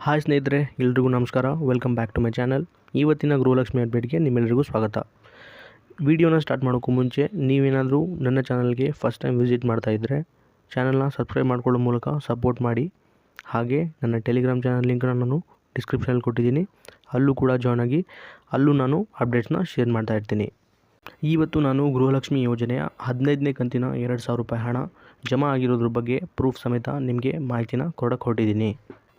Hi ಸ್ನೇಹಿತರೆ, ಎಲ್ರಿಗೂ ನಮಸ್ಕಾರ. Welcome back to my channel. ಇವತ್ತಿನ ಗೃಹಲಕ್ಷ್ಮಿ ಅಪ್ಡೇಟ್ಗೆ ನಿಮ್ಮೆಲ್ಲರಿಗೂ ಸ್ವಾಗತ. ವಿಡಿಯೋನ ಸ್ಟಾರ್ಟ್ ಮಾಡೋಕ್ಕೂ ಮುಂಚೆ ನೀವೇನಾದರೂ ನನ್ನ ಚಾನಲ್ಗೆ ಫಸ್ಟ್ ಟೈಮ್ ವಿಸಿಟ್ ಮಾಡ್ತಾ ಇದ್ದರೆ ಚಾನಲ್ನ ಸಬ್ಸ್ಕ್ರೈಬ್ ಮಾಡ್ಕೊಳ್ಳೋ ಮೂಲಕ ಸಪೋರ್ಟ್ ಮಾಡಿ. ಹಾಗೆ ನನ್ನ ಟೆಲಿಗ್ರಾಮ್ ಚಾನಲ್ ಲಿಂಕ್ನ ನಾನು ಡಿಸ್ಕ್ರಿಪ್ಷನಲ್ಲಿ ಕೊಟ್ಟಿದ್ದೀನಿ, ಅಲ್ಲೂ ಕೂಡ ಜಾಯ್ನ್ ಆಗಿ ಅಲ್ಲೂ ನಾನು ಅಪ್ಡೇಟ್ಸ್ನ ಶೇರ್ ಮಾಡ್ತಾ ಇರ್ತೀನಿ. ಇವತ್ತು ನಾನು ಗೃಹಲಕ್ಷ್ಮಿ ಯೋಜನೆಯ 15ನೇ ಕಂತಿನ 2,000 ರೂಪಾಯಿ ಹಣ ಜಮಾ ಆಗಿರೋದ್ರ ಬಗ್ಗೆ ಪ್ರೂಫ್ ಸಮೇತ ನಿಮಗೆ ಮಾಹಿತಿನ ಹೊರಟಿದ್ದೀನಿ.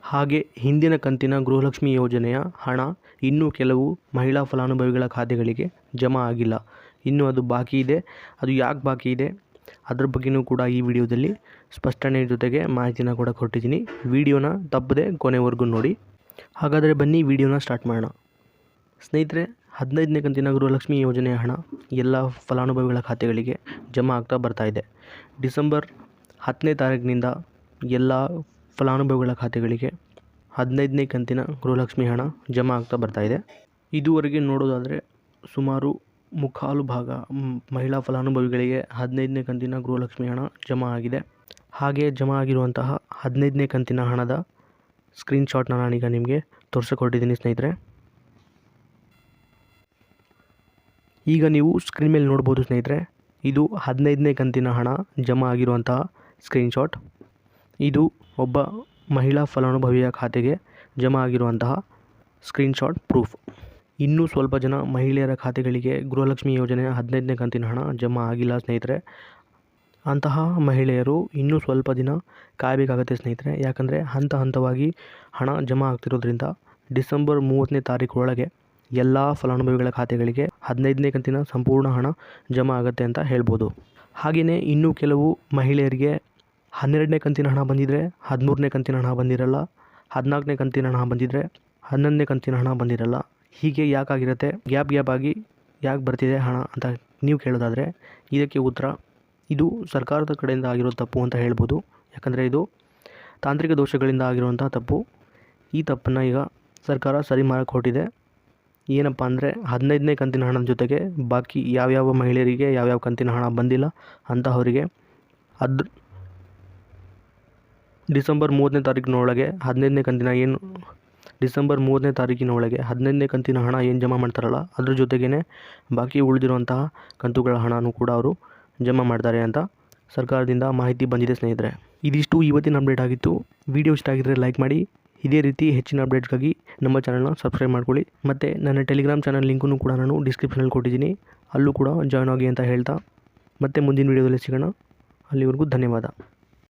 ಹಾಗೆ ಹಿಂದಿನ ಕಂತಿನ ಗೃಹಲಕ್ಷ್ಮಿ ಯೋಜನೆಯ ಹಣ ಇನ್ನೂ ಕೆಲವು ಮಹಿಳಾ ಫಲಾನುಭವಿಗಳ ಖಾತೆಗಳಿಗೆ ಜಮಾ ಆಗಿಲ್ಲ, ಇನ್ನೂ ಅದು ಬಾಕಿ ಇದೆ. ಅದು ಯಾಕೆ ಬಾಕಿ ಇದೆ ಅದ್ರ ಬಗ್ಗೆಯೂ ಕೂಡ ಈ ವಿಡಿಯೋದಲ್ಲಿ ಸ್ಪಷ್ಟನೆ ಜೊತೆಗೆ ಮಾಹಿತಿನ ಕೊಟ್ಟಿದ್ದೀನಿ. ವಿಡಿಯೋನ ತಪ್ಪದೆ ಕೊನೆವರೆಗೂ ನೋಡಿ. ಹಾಗಾದರೆ ಬನ್ನಿ ವಿಡಿಯೋನ ಸ್ಟಾರ್ಟ್ ಮಾಡೋಣ. ಸ್ನೇಹಿತರೆ, 15ನೇ ಕಂತಿನ ಗೃಹಲಕ್ಷ್ಮಿ ಯೋಜನೆಯ ಹಣ ಎಲ್ಲ ಫಲಾನುಭವಿಗಳ ಖಾತೆಗಳಿಗೆ ಜಮಾ ಆಗ್ತಾ ಬರ್ತಾಯಿದೆ. ಡಿಸೆಂಬರ್ 10ನೇ ತಾರೀಕಿನಿಂದ ಎಲ್ಲ ಫಲಾನುಭವಿಗಳ ಖಾತೆಗಳಿಗೆ 15ನೇ ಕಂತಿನ ಗೃಹಲಕ್ಷ್ಮಿ ಹಣ ಜಮಾ ಆಗ್ತಾ ಬರ್ತಾಯಿದೆ. ಇದುವರೆಗೆ ನೋಡೋದಾದರೆ ಸುಮಾರು ಮುಕ್ಕಾಲು ಭಾಗ ಮಹಿಳಾ ಫಲಾನುಭವಿಗಳಿಗೆ 15ನೇ ಕಂತಿನ ಗೃಹಲಕ್ಷ್ಮಿ ಹಣ ಜಮಾ ಆಗಿದೆ. ಹಾಗೆ ಜಮಾ ಆಗಿರುವಂತಹ 15ನೇ ಕಂತಿನ ಹಣದ ಸ್ಕ್ರೀನ್ಶಾಟ್ನ ನಾನೀಗ ನಿಮಗೆ ತೋರಿಸಿಕೊಟ್ಟಿದ್ದೀನಿ ಸ್ನೇಹಿತರೆ. ಈಗ ನೀವು ಸ್ಕ್ರೀನ್ ಮೇಲೆ ನೋಡ್ಬೋದು ಸ್ನೇಹಿತರೆ, ಇದು 15ನೇ ಕಂತಿನ ಹಣ ಜಮಾ ಆಗಿರುವಂತಹ ಸ್ಕ್ರೀನ್ಶಾಟ್. ಇದು ಒಬ್ಬ ಮಹಿಳಾ ಫಲಾನುಭವಿಯ ಖಾತೆಗೆ ಜಮಾ ಆಗಿರುವಂತಹ ಸ್ಕ್ರೀನ್ಶಾಟ್ ಪ್ರೂಫ್. ಇನ್ನೂ ಸ್ವಲ್ಪ ಜನ ಮಹಿಳೆಯರ ಖಾತೆಗಳಿಗೆ ಗೃಹಲಕ್ಷ್ಮಿ ಯೋಜನೆಯ 15ನೇ ಕಂತಿನ ಹಣ ಜಮಾ ಆಗಿಲ್ಲ ಸ್ನೇಹಿತರೆ. ಅಂತಹ ಮಹಿಳೆಯರು ಇನ್ನೂ ಸ್ವಲ್ಪ ದಿನ ಕಾಯಬೇಕಾಗತ್ತೆ ಸ್ನೇಹಿತರೆ. ಯಾಕಂದರೆ ಹಂತವಾಗಿ ಹಣ ಜಮಾ ಆಗ್ತಿರೋದ್ರಿಂದ ಡಿಸೆಂಬರ್ 30ನೇ ತಾರೀಕು ಎಲ್ಲ ಫಲಾನುಭವಿಗಳ ಖಾತೆಗಳಿಗೆ 15ನೇ ಕಂತಿನ ಸಂಪೂರ್ಣ ಹಣ ಜಮಾ ಆಗುತ್ತೆ ಅಂತ ಹೇಳ್ಬೋದು. ಹಾಗೆಯೇ ಇನ್ನೂ ಕೆಲವು ಮಹಿಳೆಯರಿಗೆ 12ನೇ ಕಂತಿನ ಹಣ ಬಂದಿದ್ದರೆ 13ನೇ ಕಂತಿನ ಹಣ ಬಂದಿರಲ್ಲ, 14ನೇ ಕಂತಿನ ಹಣ ಬಂದಿದ್ದರೆ 11ನೇ ಕಂತಿನ ಹಣ ಬಂದಿರಲ್ಲ. ಹೀಗೆ ಯಾಕಾಗಿರುತ್ತೆ, ಗ್ಯಾಪ್ ಆಗಿ ಯಾಕೆ ಬರ್ತಿದೆ ಹಣ ಅಂತ ನೀವು ಕೇಳೋದಾದರೆ ಇದಕ್ಕೆ ಉತ್ತರ, ಇದು ಸರ್ಕಾರದ ಕಡೆಯಿಂದ ಆಗಿರೋ ತಪ್ಪು ಅಂತ ಹೇಳ್ಬೋದು. ಯಾಕಂದರೆ ಇದು ತಾಂತ್ರಿಕ ದೋಷಗಳಿಂದ ಆಗಿರುವಂಥ ತಪ್ಪು. ಈ ತಪ್ಪನ್ನು ಈಗ ಸರ್ಕಾರ ಸರಿ ಮಾಡೋಕ್ಕೆ ಹೊರಟಿದೆ. ಏನಪ್ಪ ಅಂದರೆ 15ನೇ ಕಂತಿನ ಹಣದ ಜೊತೆಗೆ ಬಾಕಿ ಯಾವ್ಯಾವ ಮಹಿಳೆಯರಿಗೆ ಯಾವ್ಯಾವ ಕಂತಿನ ಹಣ ಬಂದಿಲ್ಲ ಅಂತಹವರಿಗೆ ಡಿಸೆಂಬರ್ 30ನೇ ತಾರೀಕಿನೊಳಗೆ 15ನೇ ಕಂತಿನ ಡಿಸೆಂಬರ್ 30ನೇ ತಾರೀಕಿನೊಳಗೆ 15ನೇ ಕಂತಿನ ಹಣ ಏನು ಜಮಾ ಮಾಡ್ತಾರಲ್ಲ ಅದ್ರ ಜೊತೆಗೇ ಬಾಕಿ ಉಳಿದಿರುವಂತಹ ಕಂತುಗಳ ಹಣನೂ ಕೂಡ ಅವರು ಜಮಾ ಮಾಡ್ತಾರೆ ಅಂತ ಸರ್ಕಾರದಿಂದ ಮಾಹಿತಿ ಬಂದಿದೆ ಸ್ನೇಹಿತರೆ. ಇದಿಷ್ಟು ಇವತ್ತಿನ ಅಪ್ಡೇಟ್ ಆಗಿತ್ತು. ವಿಡಿಯೋ ಇಷ್ಟ ಆಗಿದ್ದರೆ ಲೈಕ್ ಮಾಡಿ. ಇದೇ ರೀತಿ ಹೆಚ್ಚಿನ ಅಪ್ಡೇಟ್ಸ್ಗಾಗಿ ನಮ್ಮ ಚಾನಲ್ನ ಸಬ್ಸ್ಕ್ರೈಬ್ ಮಾಡ್ಕೊಳ್ಳಿ. ಮತ್ತು ನನ್ನ ಟೆಲಿಗ್ರಾಮ್ ಚಾನಲ್ ಲಿಂಕನ್ನು ಕೂಡ ನಾನು ಡಿಸ್ಕ್ರಿಪ್ಷನಲ್ಲಿ ಕೊಟ್ಟಿದ್ದೀನಿ, ಅಲ್ಲೂ ಕೂಡ ಜಾಯ್ನ್ ಆಗಿ ಅಂತ ಹೇಳ್ತಾ ಮತ್ತೆ ಮುಂದಿನ ವೀಡಿಯೋದಲ್ಲಿ ಸಿಗೋಣ. ಅಲ್ಲಿವರೆಗೂ ಧನ್ಯವಾದ.